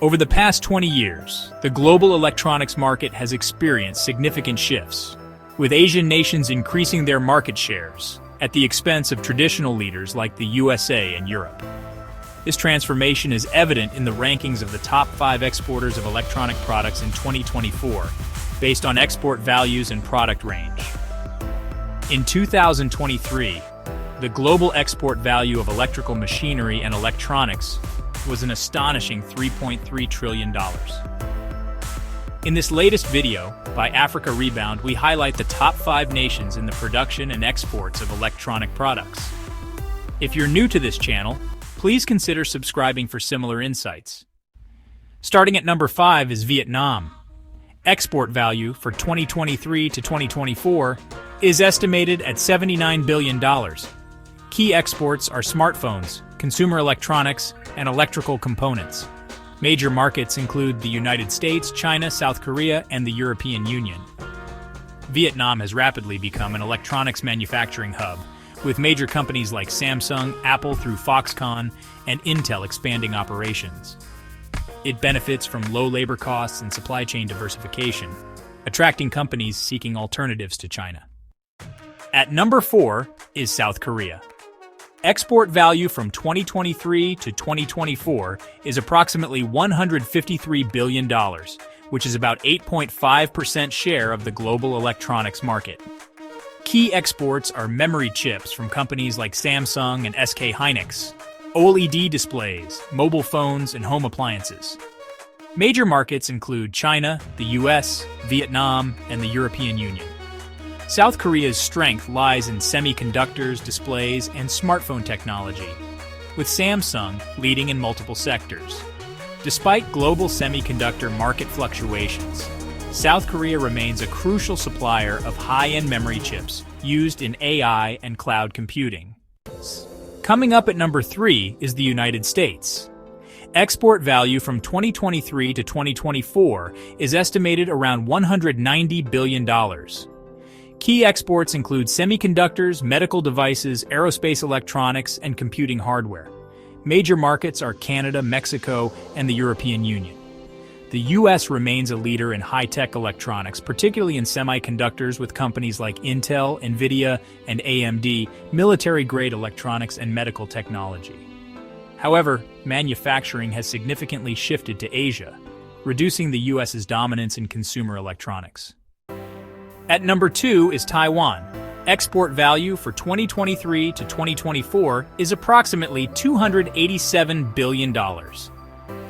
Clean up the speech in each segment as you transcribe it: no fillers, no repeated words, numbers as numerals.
Over the past 20 years, the global electronics market has experienced significant shifts, with Asian nations increasing their market shares at the expense of traditional leaders like the USA and Europe. This transformation is evident in the rankings of the top 5 exporters of electronic products in 2024, based on export values and product range. In 2023, the global export value of electrical machinery and electronics was an astonishing $3.3 trillion. In this latest video, by Africa Rebound, we highlight the top 5 nations in the production and exports of electronic products. If you're new to this channel, please consider subscribing for similar insights. Starting at number 5 is Vietnam. Export value for 2023 to 2024 is estimated at $79 billion. Key exports are smartphones, consumer electronics, and electrical components. Major markets include the United States, China, South Korea, and the European Union. Vietnam has rapidly become an electronics manufacturing hub, with major companies like Samsung, Apple through Foxconn, and Intel expanding operations. It benefits from low labor costs and supply chain diversification, attracting companies seeking alternatives to China. At number 4 is South Korea. Export value from 2023 to 2024 is approximately $153 billion, which is about 8.5% share of the global electronics market. Key exports are memory chips from companies like Samsung and SK Hynix, OLED displays, mobile phones, and home appliances. Major markets include China, the US, Vietnam, and the European Union. South Korea's strength lies in semiconductors, displays, and smartphone technology, with Samsung leading in multiple sectors. Despite global semiconductor market fluctuations, South Korea remains a crucial supplier of high-end memory chips used in AI and cloud computing. Coming up at number 3 is the United States. Export value from 2023 to 2024 is estimated around $190 billion. Key exports include semiconductors, medical devices, aerospace electronics, and computing hardware. Major markets are Canada, Mexico, and the European Union. The U.S. remains a leader in high-tech electronics, particularly in semiconductors with companies like Intel, NVIDIA, and AMD, military-grade electronics, and medical technology. However, manufacturing has significantly shifted to Asia, reducing the U.S.'s dominance in consumer electronics. At number 2 is Taiwan. Export value for 2023 to 2024 is approximately $287 billion.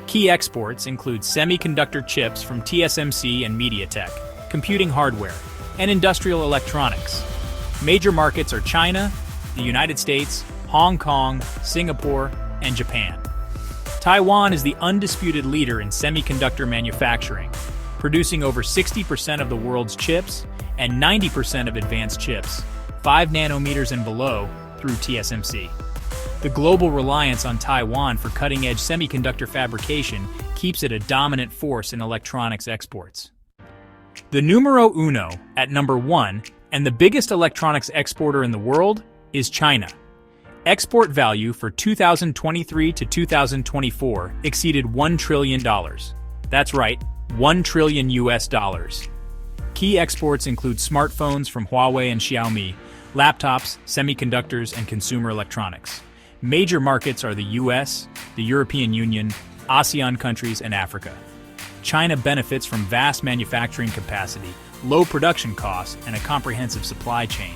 Key exports include semiconductor chips from TSMC and MediaTek, computing hardware, and industrial electronics. Major markets are China, the United States, Hong Kong, Singapore, and Japan. Taiwan is the undisputed leader in semiconductor manufacturing, producing over 60% of the world's chips and 90% of advanced chips, 5 nanometers and below, through TSMC. The global reliance on Taiwan for cutting-edge semiconductor fabrication keeps it a dominant force in electronics exports. The numero uno, at number 1, and the biggest electronics exporter in the world, is China. Export value for 2023 to 2024 exceeded $1 trillion. That's right, $1 trillion US dollars. Key exports include smartphones from Huawei and Xiaomi, laptops, semiconductors, and consumer electronics. Major markets are the US, the European Union, ASEAN countries, and Africa. China benefits from vast manufacturing capacity, low production costs, and a comprehensive supply chain.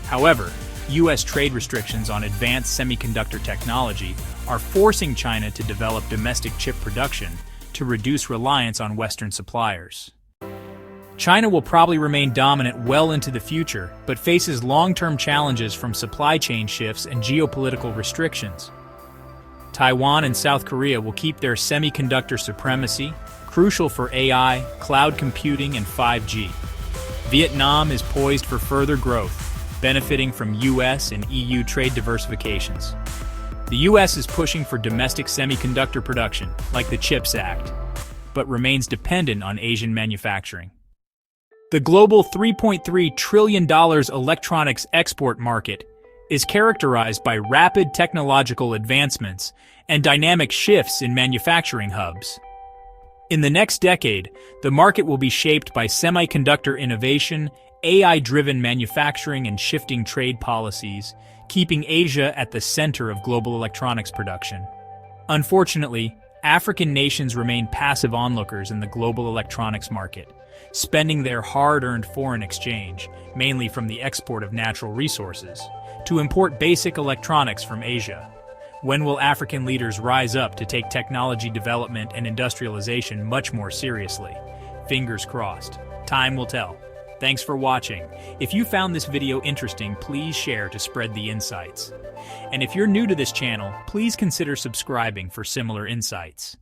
However, US trade restrictions on advanced semiconductor technology are forcing China to develop domestic chip production to reduce reliance on Western suppliers. China will probably remain dominant well into the future, but faces long-term challenges from supply chain shifts and geopolitical restrictions. Taiwan and South Korea will keep their semiconductor supremacy, crucial for AI, cloud computing, and 5G. Vietnam is poised for further growth, benefiting from US and EU trade diversifications. The US is pushing for domestic semiconductor production, like the CHIPS Act, but remains dependent on Asian manufacturing. The global $3.3 trillion electronics export market is characterized by rapid technological advancements and dynamic shifts in manufacturing hubs. In the next decade, the market will be shaped by semiconductor innovation, AI-driven manufacturing, and shifting trade policies, keeping Asia at the center of global electronics production. Unfortunately, African nations remain passive onlookers in the global electronics market, spending their hard-earned foreign exchange, mainly from the export of natural resources, to import basic electronics from Asia. When will African leaders rise up to take technology development and industrialization much more seriously? Fingers crossed. Time will tell. Thanks for watching. If you found this video interesting, please share to spread the insights. And if you're new to this channel, please consider subscribing for similar insights.